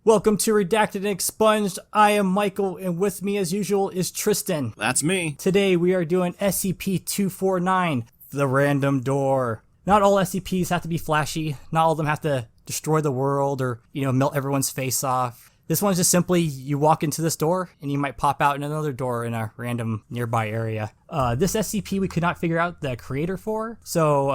Welcome to Redacted and Expunged. I am Michael, and with me as usual is Tristan. That's me. Today we are doing SCP-249, the Random Door. Not all SCPs have to be flashy. Not all of them have to destroy the world or, melt everyone's face off. This one's just simply, you walk into this door, and you might pop out in another door in a random nearby area. This SCP we could not figure out the creator for, so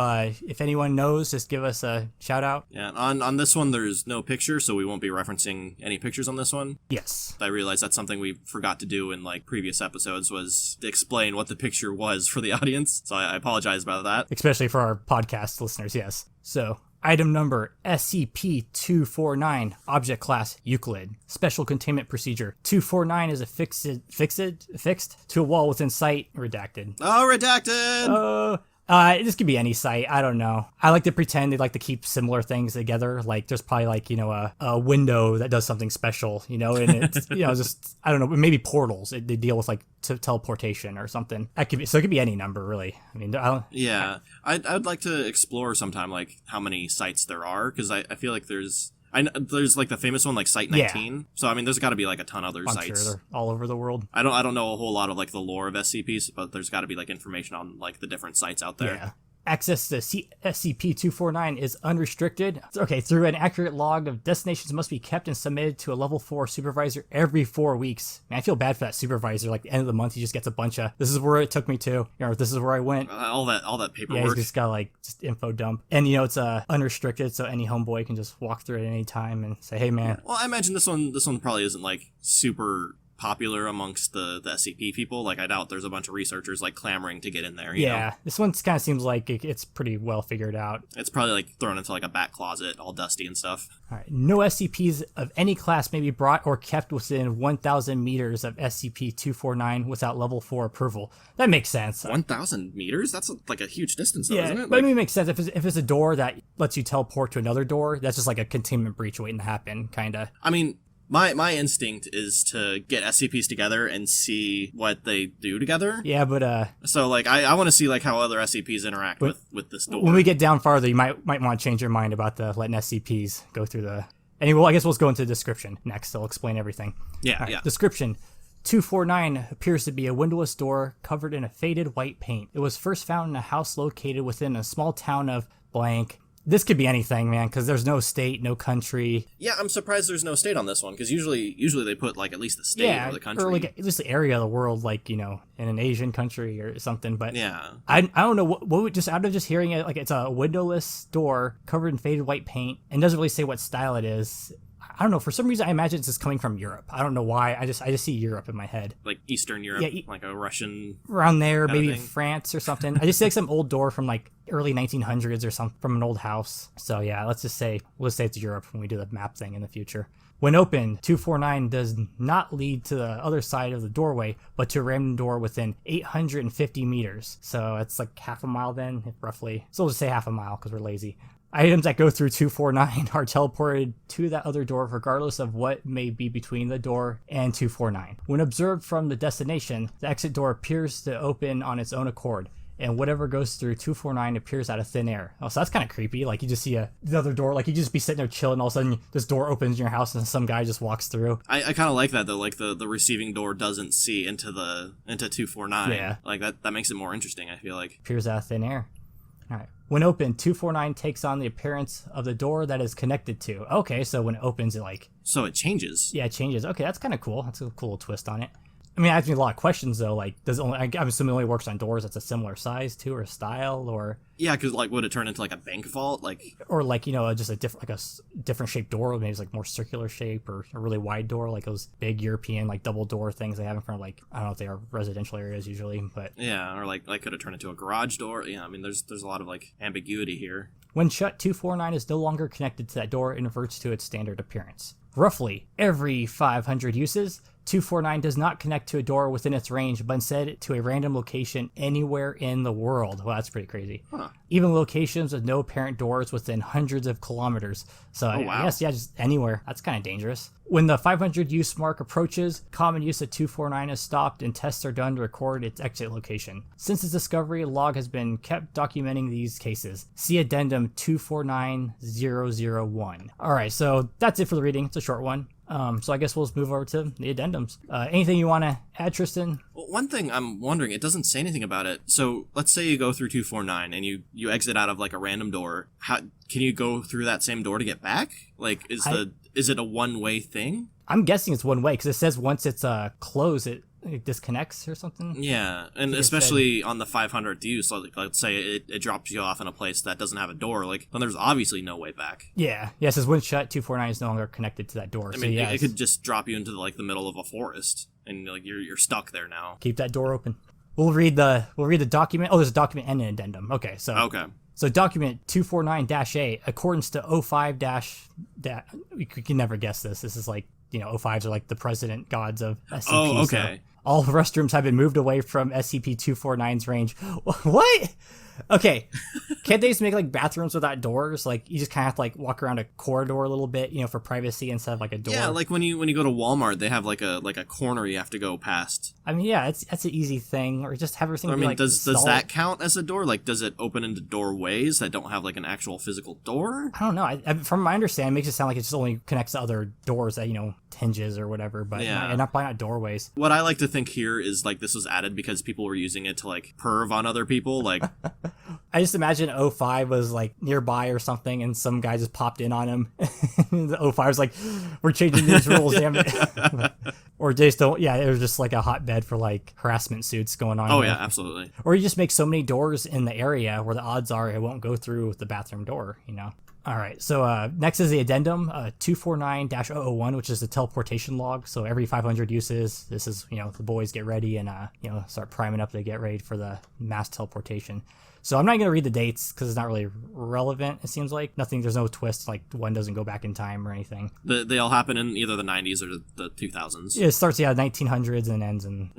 if anyone knows, just give us a shout out. Yeah, on this one there's no picture, so we won't be referencing any pictures on this one. Yes. I realized that's something we forgot to do in previous episodes, was to explain what the picture was for the audience, so I apologize about that. Especially for our podcast listeners, yes. So, item number SCP-249, object class Euclid. Special containment procedure. 249 is affixed to a wall within sight. Redacted. Oh, redacted! This could be any site. I don't know. I like to pretend they like to keep similar things together. Like there's probably a window that does something special, and it's, just, I don't know, maybe portals. They deal with teleportation or something. That could be, so it could be any number really. I mean, I'd like to explore sometime how many sites there are, because I feel like there's the famous one, Site 19. Yeah. So, I mean, there's got to be a ton of other sites. I'm sure they're all over the world. I don't know a whole lot of the lore of SCPs, but there's got to be information on the different sites out there. Yeah. Access to SCP-249 is unrestricted. Okay, through an accurate log of destinations must be kept and submitted to a level 4 supervisor every 4 weeks. Man, I feel bad for that supervisor. At the end of the month, he just gets a bunch of, this is where it took me to, this is where I went. All that paperwork. Yeah, he's just got just info dump. And it's unrestricted, so any homeboy can just walk through it at any time and say, hey man. Well, I imagine this one probably isn't super popular amongst the SCP people. I doubt there's a bunch of researchers clamoring to get in there. You know? This one kind of seems like it's pretty well figured out. It's probably thrown into a back closet, all dusty and stuff. All right. No SCPs of any class may be brought or kept within 1,000 meters of SCP-249 without level 4 approval. That makes sense. 1,000 meters? That's a huge distance, though, isn't it? But it makes sense. If it's a door that lets you teleport to another door, that's just a containment breach waiting to happen, kind of. I mean, My instinct is to get SCPs together and see what they do together. Yeah, but so I want to see how other SCPs interact with this door. When we get down farther, you might want to change your mind about letting SCPs go through the. Anyway, I guess we'll go into the description next. I'll explain everything. Yeah, right, yeah. Description. 249 appears to be a windowless door covered in a faded white paint. It was first found in a house located within a small town of blank. This could be anything, man, because there's no state, no country. Yeah, I'm surprised there's no state on this one, because usually they put at least the state or the country. Or at least the area of the world, in an Asian country or something. But yeah, I don't know what would just out of just hearing it, it's a windowless door covered in faded white paint and doesn't really say what style it is. I don't know. For some reason, I imagine it's just coming from Europe. I don't know why. I just see Europe in my head. Eastern Europe, a Russian. Around there, maybe France or something. I just see some old door from early 1900s or something from an old house. So yeah, let's say it's Europe when we do the map thing in the future. When opened, 249 does not lead to the other side of the doorway, but to a random door within 850 meters. So it's half a mile then, roughly. So we'll just say half a mile because we're lazy. Items that go through 249 are teleported to that other door regardless of what may be between the door and 249. When observed from the destination, the exit door appears to open on its own accord, and whatever goes through 249 appears out of thin air. Oh, so that's kind of creepy. You just see the other door, you just be sitting there chilling, all of a sudden this door opens in your house and some guy just walks through. I kind of like that though, the receiving door doesn't see into 249. Yeah. That makes it more interesting, I feel like. Appears out of thin air. All right. When opened, 249 takes on the appearance of the door that is connected to. Okay, so when it opens, it So it changes. Yeah, it changes. Okay, that's kind of cool. That's a cool little twist on it. I mean, it asks me a lot of questions, though. Does it only, I'm assuming it only works on doors that's a similar size, too, or style, or... Yeah, because, would it turn into, a bank vault? Or, just a different shaped door, maybe it's, more circular shape, or a really wide door, those big European, double door things they have in front of, I don't know if they are residential areas usually, but... Yeah, or, could it turn into a garage door? Yeah, I mean, there's a lot of, ambiguity here. When shut, 249 is no longer connected to that door and reverts to its standard appearance. Roughly every 500 uses, 249 does not connect to a door within its range, but instead to a random location anywhere in the world. Well, that's pretty crazy. Huh. Even locations with no apparent doors within hundreds of kilometers. So I guess, just anywhere. That's kind of dangerous. When the 500 use mark approaches, common use of 249 is stopped and tests are done to record its exit location. Since its discovery, a log has been kept documenting these cases. See Addendum 249001. Alright, so that's it for the reading. It's a short one. So I guess we'll just move over to the addendums. Anything you want to add, Tristan? Well, one thing I'm wondering, it doesn't say anything about it. So let's say you go through 249 and you exit out of like a random door. How can you go through that same door to get back? Like, is it a one-way thing? I'm guessing it's one way because it says once it's closed, it disconnects or something. Yeah, and especially on the 500th use, like let's say it drops you off in a place that doesn't have a door, like then there's obviously no way back. Yeah, it says when shut, 249 is no longer connected to that door. I mean, it could just drop you into like the middle of a forest, and like you're stuck there now. Keep that door open. We'll read the document. Oh, there's a document and an addendum. Okay, so document 249-A, accordance to 05- we can never guess this. This is like, 05s are like the president gods of SCP. Oh, okay. So all restrooms have been moved away from SCP-249's range. What? Okay. Can't they just make like bathrooms without doors? Like you just kind of have to like walk around a corridor a little bit, for privacy instead of like a door. Yeah, like when you go to Walmart, they have like a corner you have to go past. I mean, yeah, that's an easy thing, or just have everything. I mean, like does that count as a door? Like, does it open into doorways that don't have like an actual physical door? I don't know. From my understanding, it makes it sound like it just only connects to other doors that hinges or whatever, but probably not doorways. What I like to think here is like this was added because people were using it to like perv on other people, like. I just imagine 05 was like nearby or something, and some guy just popped in on him. The 05 was like, "We're changing these rules, damn it!" Or they just don't. Yeah, it was just like a hotbed for like harassment suits going on. Oh yeah, absolutely. Or you just make so many doors in the area where the odds are it won't go through the bathroom door. All right, so next is the addendum 249-001, which is the teleportation log. So every 500 uses, this is, the boys get ready and, start priming up to get ready for the mass teleportation. So I'm not going to read the dates because it's not really relevant, it seems like. There's no twist, like one doesn't go back in time or anything. They all happen in either the 90s or the 2000s. Yeah, it starts, 1900s and ends in...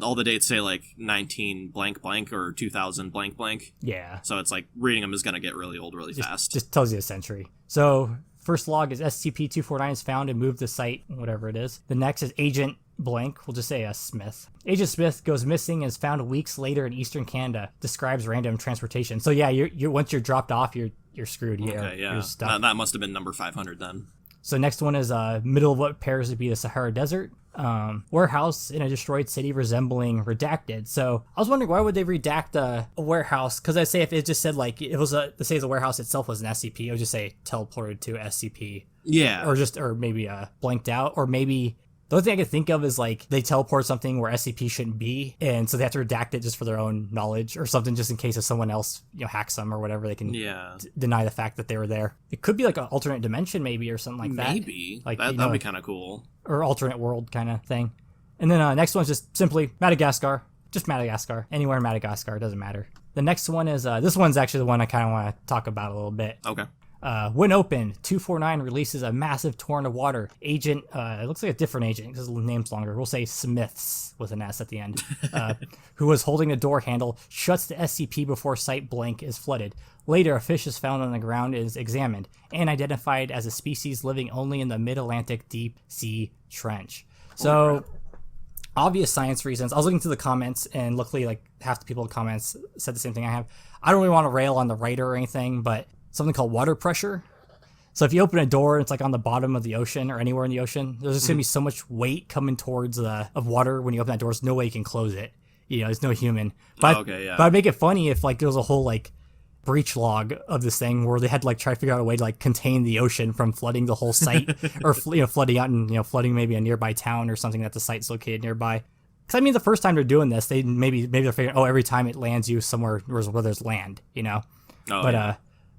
all the dates say like 19 blank blank or 2000 blank blank. Yeah. So it's like reading them is going to get really old really fast. Just tells you a century. So first log is SCP-249 is found and moved to site, whatever it is. The next is Agent blank, we'll just say Smith. Agent Smith goes missing and is found weeks later in eastern Canada. Describes random transportation. So yeah, you're once you're dropped off, you're screwed. You're stuck. That must have been number 500 then. So next one is middle of what appears to be the Sahara Desert. Warehouse in a destroyed city resembling Redacted. So I was wondering, why would they redact a warehouse? Because I say if it just said like it was let's say the warehouse itself was an SCP, it would just say teleported to SCP. Yeah. Or maybe blanked out, or maybe. The only thing I can think of is like they teleport something where SCP shouldn't be, and so they have to redact it just for their own knowledge or something, just in case if someone else hacks them or whatever, they can deny the fact that they were there. It could be like an alternate dimension maybe or something like that. Maybe. Like that'd be kind of cool. Or alternate world kind of thing. And then next one's just simply Madagascar. Just Madagascar. Anywhere in Madagascar, it doesn't matter. The next one is this one's actually the one I kind of want to talk about a little bit. Okay. When opened, 249 releases a massive torrent of water. Agent, it looks like a different agent because the name's longer. We'll say Smiths with an S at the end, who was holding a door handle, shuts the SCP before site blank is flooded. Later, a fish is found on the ground and is examined and identified as a species living only in the mid-Atlantic deep sea trench. So, obvious science reasons. I was looking through the comments, and luckily, like half the people in the comments said the same thing I have. I don't really want to rail on the writer or anything, but something called water pressure. So if you open a door and it's like on the bottom of the ocean or anywhere in the ocean, there's just gonna be so much weight coming towards of water when you open that door. There's no way you can close it. There's no human. But but I'd make it funny if like there was a whole like breach log of this thing where they had to like try to figure out a way to like contain the ocean from flooding the whole site or flooding out and flooding maybe a nearby town or something that the site's located nearby. Because I mean, the first time they're doing this, they maybe they're figuring, every time it lands you somewhere where there's land,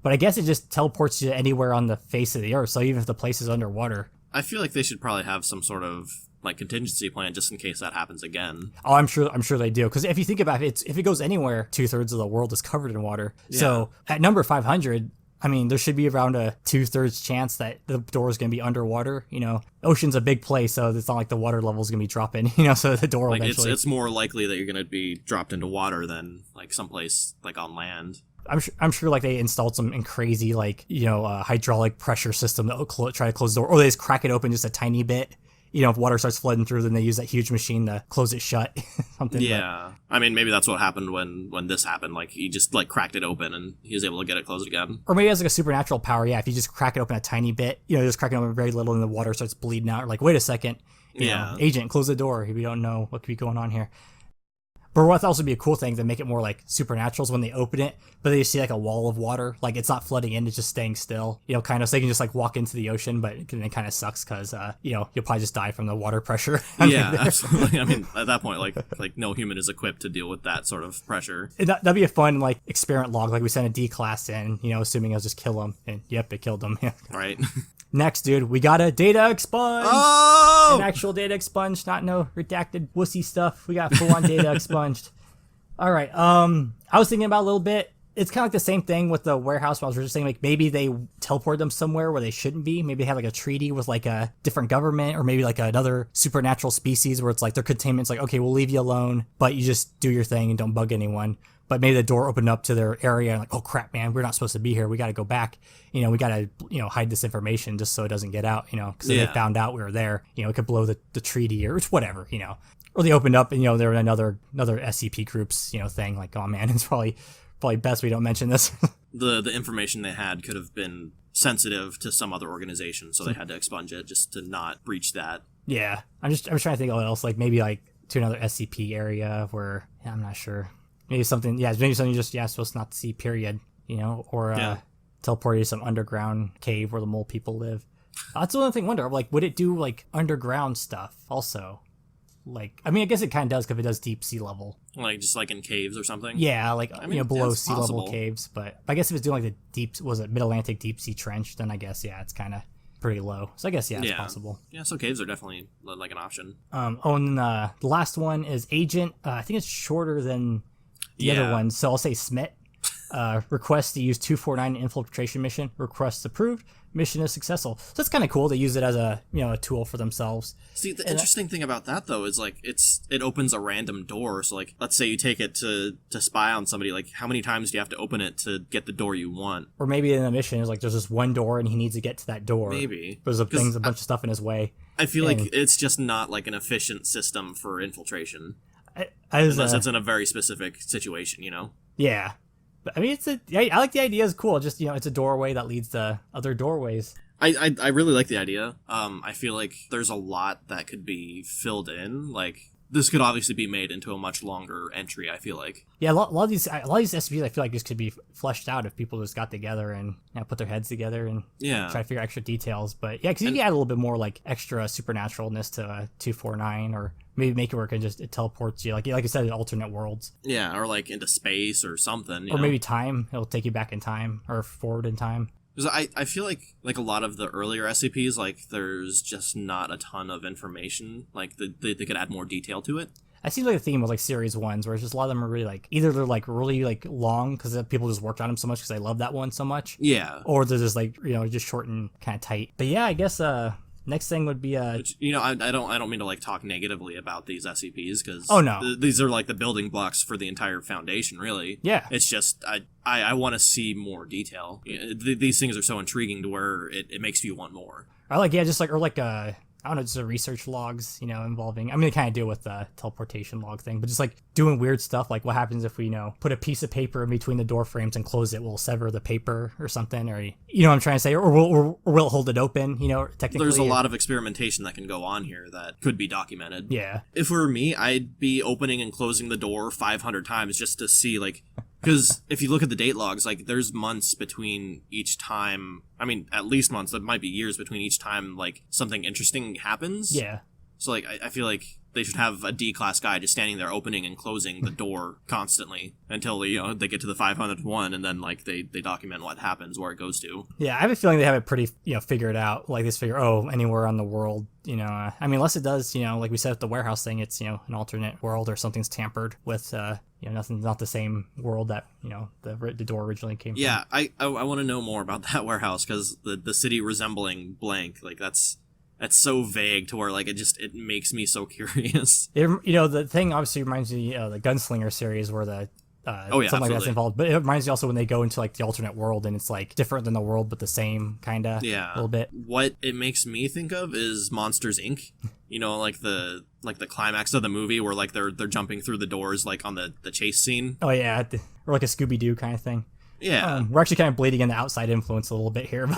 But I guess it just teleports you anywhere on the face of the earth. So even if the place is underwater, I feel like they should probably have some sort of like contingency plan just in case that happens again. Oh, I'm sure they do. Because if you think about it, if it goes anywhere, 2/3 of the world is covered in water. Yeah. So at number 500, I mean, there should be around a 2/3 chance that the door is going to be underwater. Ocean's a big place, so it's not like the water level is going to be dropping. So the door like eventually. It's more likely that you're going to be dropped into water than like someplace like on land. I'm sure like they installed some crazy like hydraulic pressure system that will try to close the door, or they just crack it open just a tiny bit, if water starts flooding through, then they use that huge machine to close it shut. Something. Yeah. I mean, maybe that's what happened when this happened. Like, he just, like, cracked it open and he was able to get it closed again. Or maybe it has, like, a supernatural power. Yeah, if you just crack it open a tiny bit, just crack it open very little and the water starts bleeding out. Or like, wait a second. Agent, close the door. We don't know what could be going on here. But what also be a cool thing to make it more like supernatural is when they open it, but they see like a wall of water, like it's not flooding in, it's just staying still, kind of, so they can just like walk into the ocean, but it kind of sucks because, you'll probably just die from the water pressure. Yeah, absolutely. I mean, at that point, like no human is equipped to deal with that sort of pressure. That'd be a fun like experiment log, like we sent a D class in, assuming it'll just kill them, and yep, it killed them. Right. Next, dude, we got a data expunge. Oh! An actual data expunge, not no redacted wussy stuff. We got full-on data expunged. All right. I was thinking about a little bit. It's kind of like the same thing with the warehouse. I was just saying, like, maybe they teleport them somewhere where they shouldn't be. Maybe they have like a treaty with like a different government, or maybe like another supernatural species where it's like their containment's like, okay, we'll leave you alone, but you just do your thing and don't bug anyone. But maybe the door opened up to their area and like, oh crap, man, we're not supposed to be here. We got to go back. We got to, hide this information just so it doesn't get out, because if they found out we were there, it could blow the treaty or it's whatever, Or they opened up and, they're in another SCP groups, thing like, oh man, it's probably best we don't mention this. The information they had could have been sensitive to some other organization, so they had to expunge it just to not breach that. Yeah. I'm trying to think of what else, like maybe like to another SCP area where, I'm not sure. Maybe something you're just supposed not to see, period, or teleport you to some underground cave where the mole people live. That's the only thing I wonder, like, would it do, like, underground stuff also? Like, I mean, I guess it kind of does because it does deep sea level. Like, just like in caves or something? Yeah, like, below sea level caves. But I guess if it's doing, like, Mid-Atlantic deep sea trench, then I guess, it's kind of pretty low. So I guess, it's possible. Yeah, so caves are definitely, like, an option. And the last one is Agent. I think it's shorter than the other one, so I'll say Smith. Request to use 249 infiltration mission. Request approved. Mission is successful. So that's kind of cool. They use it as a a tool for themselves. See, the interesting thing about that though is like it opens a random door. So like, let's say you take it to spy on somebody. Like, how many times do you have to open it to get the door you want? Or maybe in the mission is like there's just one door and he needs to get to that door. Maybe there's a bunch of stuff in his way. I feel like it's just not like an efficient system for infiltration. Unless it's in a very specific situation, Yeah. But, I mean, I like the idea. It's cool. Just, it's a doorway that leads to other doorways. I really like the idea. I feel like there's a lot that could be filled in. Like, this could obviously be made into a much longer entry, I feel like. Yeah, a lot of these SCPs, I feel like this could be fleshed out if people just got together and put their heads together and try to figure out extra details. But yeah, because you can add a little bit more like extra supernaturalness to 249, or maybe make it where it teleports you, like I said, in alternate worlds. Yeah, or like into space or something. Or maybe time. It'll take you back in time or forward in time. Because I feel like a lot of the earlier SCPs, like, there's just not a ton of information. Like, they could add more detail to it. I see like a theme with like series ones where it's just a lot of them are really like, either they're like really like long because people just worked on them so much because they love that one so much. Yeah. Or they're just like, just short and kind of tight. But yeah, I guess next thing would be Which, I don't mean to like talk negatively about these SCPs because no, these are like the building blocks for the entire foundation, really. Yeah. It's just I want to see more detail. These things are so intriguing to where it makes you want more. I like I don't know, just the research logs, involving, I mean, they kind of deal with the teleportation log thing, but just like doing weird stuff, like what happens if we, put a piece of paper in between the door frames and close it, we'll sever the paper or something, or, what I'm trying to say, or we'll it hold it open, technically. There's a lot of experimentation that can go on here that could be documented. Yeah. If it were me, I'd be opening and closing the door 500 times just to see, like, because if you look at the date logs, like, there's months between each time. I mean, at least months. There might be years between each time, like, something interesting happens. Yeah. So, like, I feel like they should have a D-class guy just standing there opening and closing the door constantly until, they get to the 500th one, and then, like, they document what happens, where it goes to. Yeah, I have a feeling they have it pretty, figured out. Like, they just figure, anywhere on the world, I mean, unless it does, like we said with the warehouse thing, it's, an alternate world or something's tampered with, nothing's not the same world that, the door originally came from. Yeah, I want to know more about that warehouse, because the city resembling blank, like, that's so vague to where, like, it makes me so curious. The thing obviously reminds me of the Gunslinger series where the something absolutely. like that's involved. But it reminds me also when they go into like the alternate world and it's like different than the world but the same kind of. Yeah, a little bit. What it makes me think of is Monsters Inc. You know, like the climax of the movie where like they're jumping through the doors like on the chase scene. Oh yeah, or like a Scooby-Doo kind of thing. Yeah, we're actually kind of bleeding in the outside influence a little bit here.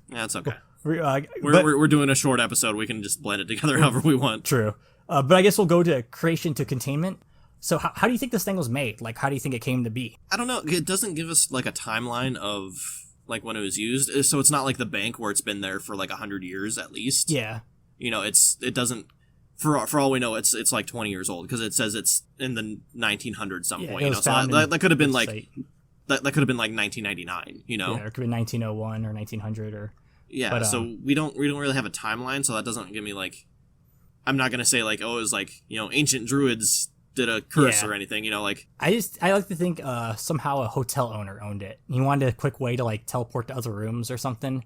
yeah, it's okay. We're doing a short episode. We can just blend it together however we want. True. But I guess we'll go to creation to containment. So how do you think this thing was made? Like, how do you think it came to be? I don't know. It doesn't give us like a timeline of like when it was used. So it's not like the bank where it's been there for like 100 years at least. Yeah. You know, it doesn't. For all we know, it's like 20 years old because it says it's in the 1900s some point. You know, so that could have been like that could have been like 1999. You know, yeah, or it could be 1901 or 1900 or. Yeah. But, so we don't really have a timeline, so that doesn't give me like. I'm not gonna say like, oh, it was like, you know, ancient druids did a curse or anything, you know, like. I like to think somehow a hotel owner owned it. He wanted a quick way to like teleport to other rooms or something.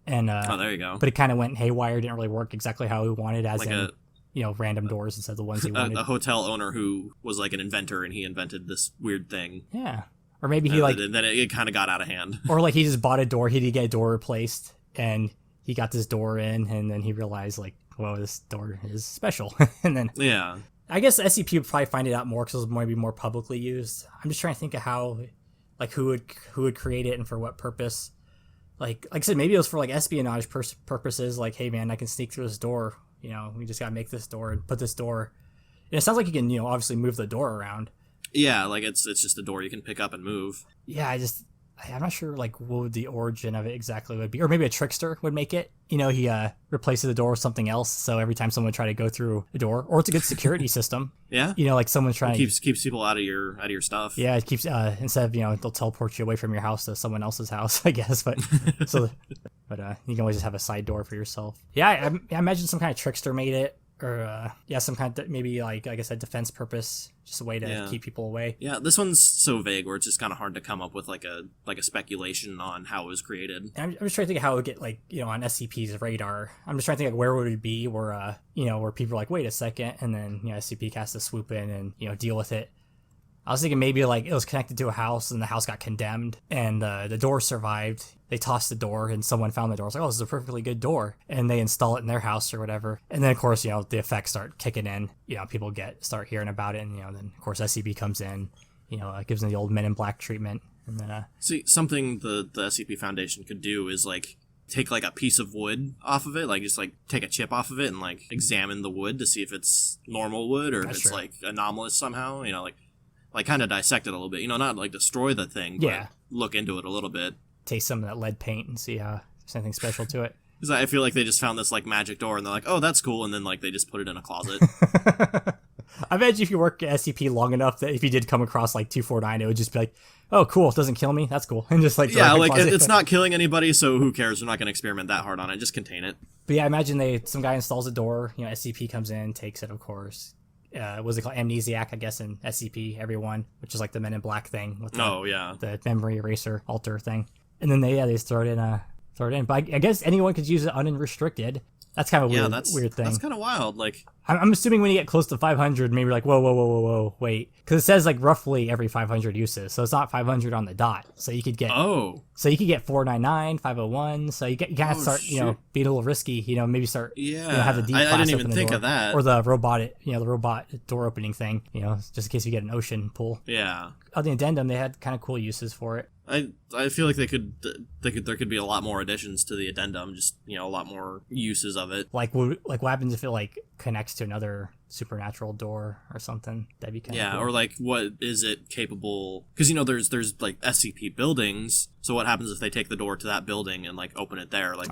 And oh, there you go. But it kind of went haywire, didn't really work exactly how he wanted, as like you know, random doors instead of the ones he wanted. A hotel owner who was like an inventor and he invented this weird thing. Yeah. Or maybe he like. And then it kind of got out of hand. Or like he just bought a door, he did get a door replaced, and he got this door in, and then he realized like, whoa, this door is special. And then. Yeah. I guess SCP would probably find it out more because it was maybe more publicly used. I'm just trying to think of how, like, who would create it and for what purpose. Like I said, maybe it was for like espionage purposes. Like, hey man, I can sneak through this door. You know, we just gotta make this door and put this door. And it sounds like you can, you know, obviously move the door around. Yeah, like it's just a door you can pick up and move. Yeah, I'm not sure like what the origin of it exactly would be, or maybe a trickster would make it. You know, he replaces the door with something else, so every time someone try to go through a door, or it's a good security system. Yeah, you know, like someone's trying keeps people out of your stuff. Yeah, it keeps instead of, you know, they'll teleport you away from your house to someone else's house, I guess. But you can always just have a side door for yourself. Yeah, I imagine some kind of trickster made it. Or some kind of maybe like I said, defense purpose, just a way to keep people away. Yeah, this one's so vague where it's just kind of hard to come up with like a speculation on how it was created. I'm just trying to think of how it would get like, you know, on SCP's radar. I'm just trying to think like where would it be where you know, where people are like, wait a second, and then, you know, SCP has to swoop in and, you know, deal with it. I was thinking maybe like it was connected to a house and the house got condemned and the door survived. They tossed the door and someone found the door. It's like, oh, this is a perfectly good door. And they install it in their house or whatever. And then, of course, you know, the effects start kicking in. You know, people start hearing about it. And, you know, then, of course, SCP comes in, you know, gives them the old Men in Black treatment. And then, see, something the SCP Foundation could do is, like, take, like, a piece of wood off of it. Like, just, like, take a chip off of it and, like, examine the wood to see if it's normal wood or if it's, like, anomalous somehow. You know, like kind of dissect it a little bit, you know, not like destroy the thing, but look into it a little bit. Taste some of that lead paint and see how there's anything special to it. Because I feel like they just found this like magic door and they're like, oh, that's cool, and then like they just put it in a closet. I bet if you work at SCP long enough that if you did come across like 249, it would just be like, oh, cool, it doesn't kill me, that's cool, and just like like it's not killing anybody, so who cares? We're not going to experiment that hard on it. Just contain it. But yeah, I imagine some guy installs a door. You know, SCP comes in, takes it, of course. Was it called Amnesiac, I guess, in SCP, everyone, which is like the Men in Black thing with the memory eraser alter thing. And then they throw it in. But I guess anyone could use it unrestricted. That's kind of a weird thing. That's kind of wild. Like, I'm assuming when you get close to 500, maybe like, whoa, wait. Because it says like roughly every 500 uses. So it's not 500 on the dot. So you could get 499, 501. So you gotta start, you know, being a little risky, you know, maybe start, you know, have the D class. I didn't even think of that. Or the robot door opening thing, you know, just in case you get an ocean pool. Yeah. On the addendum, they had kind of cool uses for it. I feel like there could be a lot more additions to the addendum, just, you know, a lot more uses of it. Like what happens if it like connects to another supernatural door or something? That'd be kind of cool. Or like what is it capable? Because, you know, there's like SCP buildings. So what happens if they take the door to that building and like open it there? Like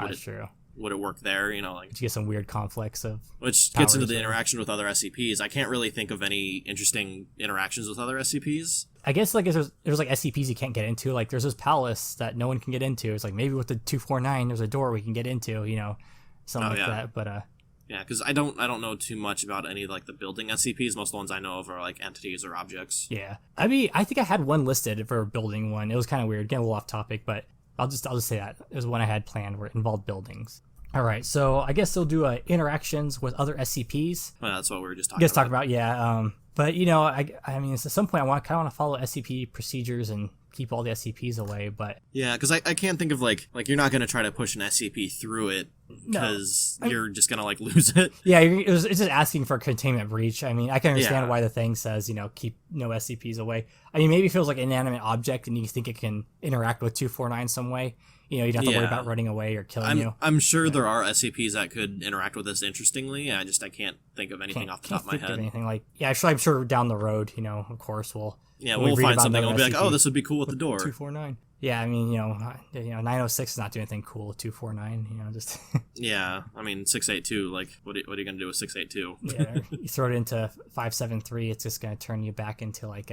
would it work there? You know, like to get some weird conflicts of which gets into the interaction with other SCPs. I can't really think of any interesting interactions with other SCPs. I guess like there's like SCPs you can't get into. Like there's this palace that no one can get into. It's like maybe with the 249 there's a door we can get into. You know, something like that. But yeah, because I don't know too much about any like the building SCPs. Most of the ones I know of are like entities or objects. Yeah, I mean, I think I had one listed for a building one. It was kind of weird, getting a little off topic, but I'll just say that it was one I had planned where it involved buildings. All right, so I guess they'll do interactions with other SCPs. Well, that's what we were just I guess talk about, yeah. But I mean, at some point, I kind of want to follow SCP procedures and keep all the SCPs away. But yeah, because I can't think of like you're not gonna try to push an SCP through it because you're just gonna like lose it. Yeah, it's just asking for a containment breach. I mean, I can understand why the thing says keep no SCPs away. I mean, maybe it feels like an inanimate object, and you think it can interact with 249 some way. You don't have to worry about running away or killing you. I'm sure there are SCPs that could interact with this interestingly. I can't think of anything off the top of my head. Anything like I'm sure down the road, of course we'll find something. We'll be like, oh, this would be cool with the door. 249. Yeah, I mean, 906 is not doing anything cool with 249. Just yeah, I mean 682. Like, what are you gonna do with 682? Yeah, you throw it into 573, it's just gonna turn you back into like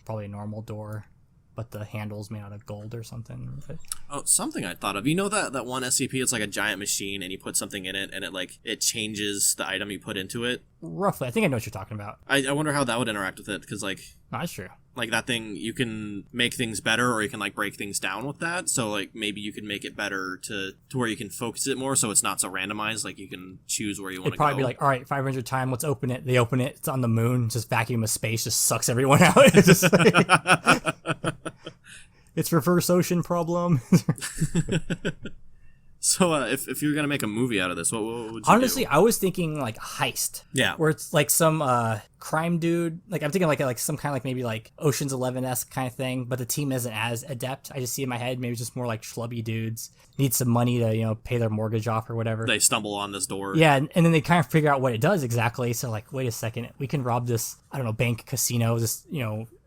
probably a normal door. But the handle's made out of gold or something. Oh, something I thought of. You know that one SCP? It's like a giant machine, and you put something in it, and it changes the item you put into it. Roughly, I think I know what you're talking about. I wonder how that would interact with it, because no, that's true. Like that thing, you can make things better, or you can like break things down with that. So like maybe you can make it better to where you can focus it more, so it's not so randomized. Like you can choose where you want to go. It'd probably be like, all right, 500 time, let's open it. They open it. It's on the moon. Just vacuum of space, just sucks everyone out. It's just it's reverse ocean problem. So if you're gonna make a movie out of this, what would you Honestly, do? I was thinking like heist. Yeah. Where it's like some crime dude. Like I'm thinking like some kind of like maybe like Ocean's 11-esque kind of thing, but the team isn't as adept. I just see in my head maybe just more like schlubby dudes need some money to pay their mortgage off or whatever. They stumble on this door. Yeah, and then they kind of figure out what it does exactly. So like, wait a second, we can rob this bank, casino, this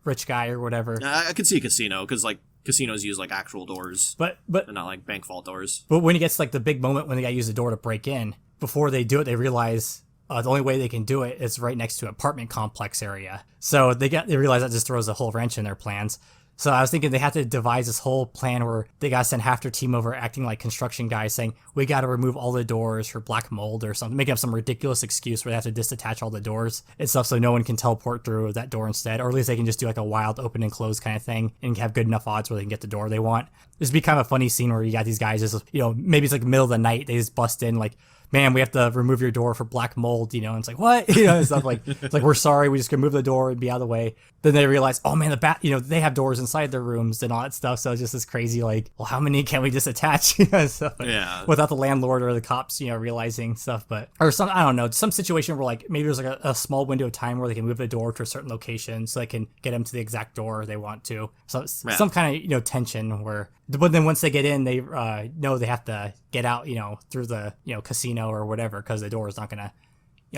rich guy or whatever. I could see a casino because like casinos use like actual doors, but and not like bank vault doors. But when it gets like the big moment when the guy uses the door to break in, before they do it, they realize the only way they can do it is right next to an apartment complex area. So they realize that just throws a whole wrench in their plans. So I was thinking they have to devise this whole plan where they got to send half their team over acting like construction guys saying, we got to remove all the doors for black mold or something, making up some ridiculous excuse where they have to disattach all the doors and stuff so no one can teleport through that door instead. Or at least they can just do like a wild open and close kind of thing and have good enough odds where they can get the door they want. This would be kind of a funny scene where you got these guys just, maybe it's like the middle of the night, they just bust in like, man, we have to remove your door for black mold, and it's like, what? And stuff like, it's like, we're sorry, we just gonna move the door and be out of the way. Then they realize, oh man, they have doors inside their rooms and all that stuff. So it's just this crazy, like, well, how many can we just attach? Stuff like, yeah. Without the landlord or the cops, realizing stuff, or some, I don't know, some situation where like, maybe there's like a small window of time where they can move the door to a certain location so they can get them to the exact door they want to. So some kind of, tension where, but then once they get in, they know they have to get out, through the, casino or whatever, because the door is not going to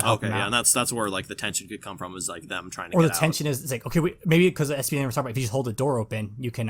help them out. Yeah, and that's where like the tension could come from, is like them trying to or get the out. tension is, it's like, okay, maybe because the SPN never talked about, if you just hold the door open, you can,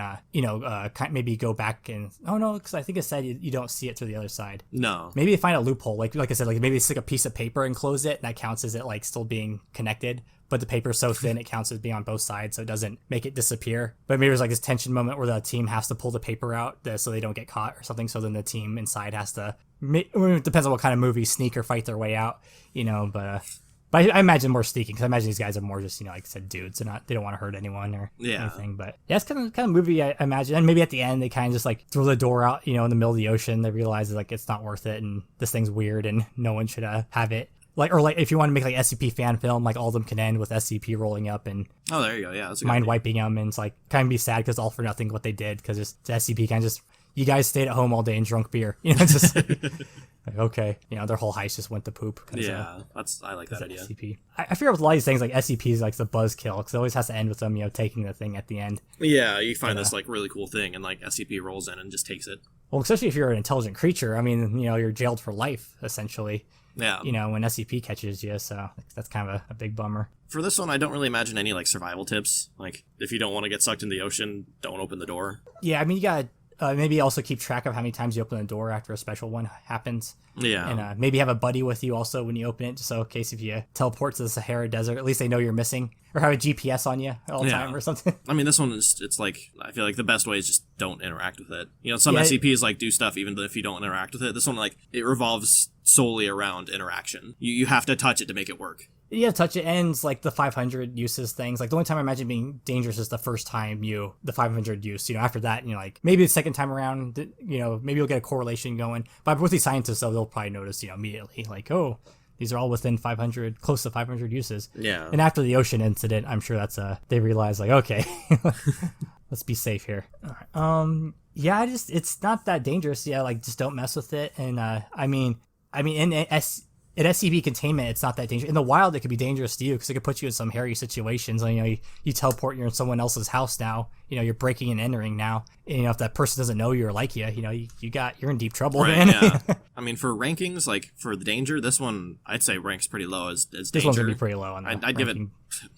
maybe go back and, oh no, because I think it said you don't see it through the other side. No. Maybe they find a loophole, like I said, like maybe they stick a piece of paper and close it, and that counts as it like still being connected. But the paper's so thin, it counts as being on both sides, so it doesn't make it disappear. But maybe there's like this tension moment where the team has to pull the paper out so they don't get caught or something. So then the team inside has to, it depends on what kind of movie, sneak or fight their way out, But I imagine more sneaking, because I imagine these guys are more just, like I said, dudes. They don't want to hurt anyone or anything. But yeah, it's kind of movie, I imagine. And maybe at the end, they kind of just like throw the door out, in the middle of the ocean. They realize like it's not worth it, and this thing's weird, and no one should have it. Like, or like if you want to make like SCP fan film, like all of them can end with SCP rolling up and there you go, yeah, that's a mind wiping them, and it's like kind of be sad because all for nothing what they did, because it's the SCP kind of just, you guys stayed at home all day and drunk beer, it's just like, okay, their whole heist just went to poop. Yeah, I like that idea. SCP. I figure with a lot of these things like SCP is like the buzzkill, because it always has to end with them taking the thing at the end. Yeah, you find this like really cool thing, and like SCP rolls in and just takes it. Well, especially if you're an intelligent creature, I mean, you're jailed for life essentially. Yeah. When SCP catches you, so that's kind of a big bummer. For this one, I don't really imagine any like survival tips. Like, if you don't want to get sucked in the ocean, don't open the door. Yeah, I mean, you gotta maybe also keep track of how many times you open the door after a special one happens. Yeah. And maybe have a buddy with you also when you open it, just so in case if you teleport to the Sahara Desert, at least they know you're missing. Or have a GPS on you all the time or something. I mean, this one is, it's like, I feel like the best way is just don't interact with it. Some SCPs like do stuff even if you don't interact with it. This one, like, it revolves solely around interaction. You have to touch it to make it work. You have to touch it, and it's like the 500 uses things. Like the only time I imagine being dangerous is the first time the 500 use. After that, like maybe the second time around, maybe you'll get a correlation going. But with these scientists, though, they'll probably notice, immediately, like, oh, these are all within 500, close to 500 uses. Yeah. And after the ocean incident, I'm sure they realize, like, okay, let's be safe here. Yeah, it's not that dangerous. Yeah, like just don't mess with it. And I mean, in SCP containment, it's not that dangerous. In the wild, it could be dangerous to you because it could put you in some hairy situations. Like, you teleport, you're in someone else's house now. You're breaking and entering now. And, if that person doesn't know you or like you, you're in deep trouble. Right, man. yeah. I mean, for rankings, like for the danger, this one I'd say ranks pretty low as danger. This one's gonna be pretty low on that. I'd give it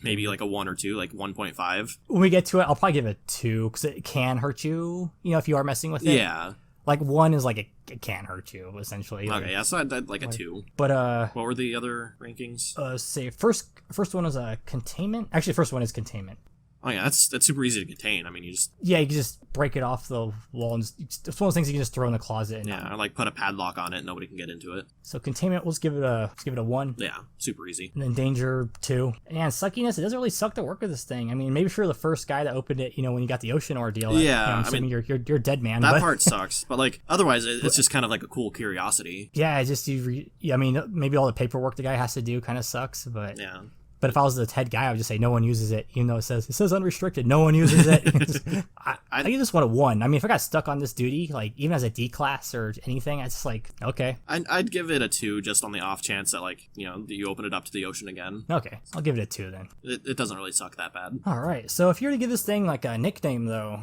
maybe like a 1 or 2, like 1.5. When we get to it, I'll probably give it 2 because it can hurt you. If you are messing with it. Yeah. Like 1 is like it can hurt you essentially. Okay, yeah, so I'd like a 2. But what were the other rankings? Say first one is a containment. Actually, first one is containment. Oh yeah, that's super easy to contain. I mean, you can just break it off the wall, and it's one of those things you can just throw in the closet. And, or like put a padlock on it, nobody can get into it. So containment, let's give it a 1. Yeah, super easy. And then danger 2. And suckiness, it doesn't really suck to work with this thing. I mean, maybe if you're the first guy that opened it, when you got the ocean ordeal. Yeah, I mean, you're a dead man. That part sucks, but like otherwise, it's just kind of like a cool curiosity. Yeah, it's just I mean, maybe all the paperwork the guy has to do kind of sucks, but yeah. But if I was the head guy, I would just say no one uses it, even though it says unrestricted. No one uses it. I give this one a 1. I mean, if I got stuck on this duty, like even as a D class or anything, it's just like okay. I'd give it a 2 just on the off chance that like you open it up to the ocean again. Okay, I'll give it a 2 then. It doesn't really suck that bad. All right, so if you were to give this thing like a nickname though,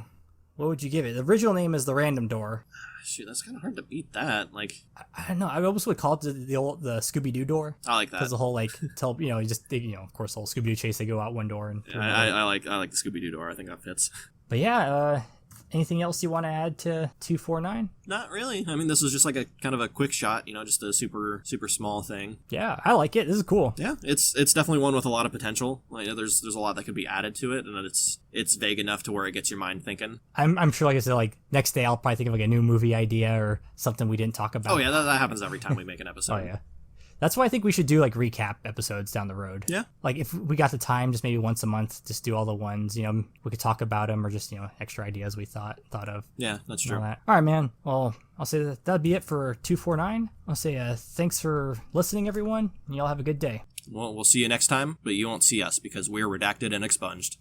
what would you give it? The original name is the Random Door. Shoot, that's kind of hard to beat that. Like, I don't know. I almost would call it the Scooby-Doo door. I like that because the whole of course, the whole Scooby-Doo chase. They go out one door and. Yeah, I like the Scooby-Doo door. I think that fits. But yeah, anything else you want to add to 249? Not really. I mean, this was just like a kind of a quick shot, just a super small thing. Yeah, I like it. This is cool. Yeah, it's definitely one with a lot of potential. Like, there's a lot that could be added to it, and it's vague enough to where it gets your mind thinking. I'm sure, like I said, like next day I'll probably think of like a new movie idea or something we didn't talk about. Oh yeah, that happens every time we make an episode. Oh yeah. That's why I think we should do like recap episodes down the road. Yeah. Like if we got the time, just maybe once a month, just do all the ones, we could talk about them or just, extra ideas we thought of. Yeah, that's true. All right, man. Well, I'll say that'd be it for 249. I'll say thanks for listening, everyone. And y'all have a good day. Well, we'll see you next time, but you won't see us because we're redacted and expunged.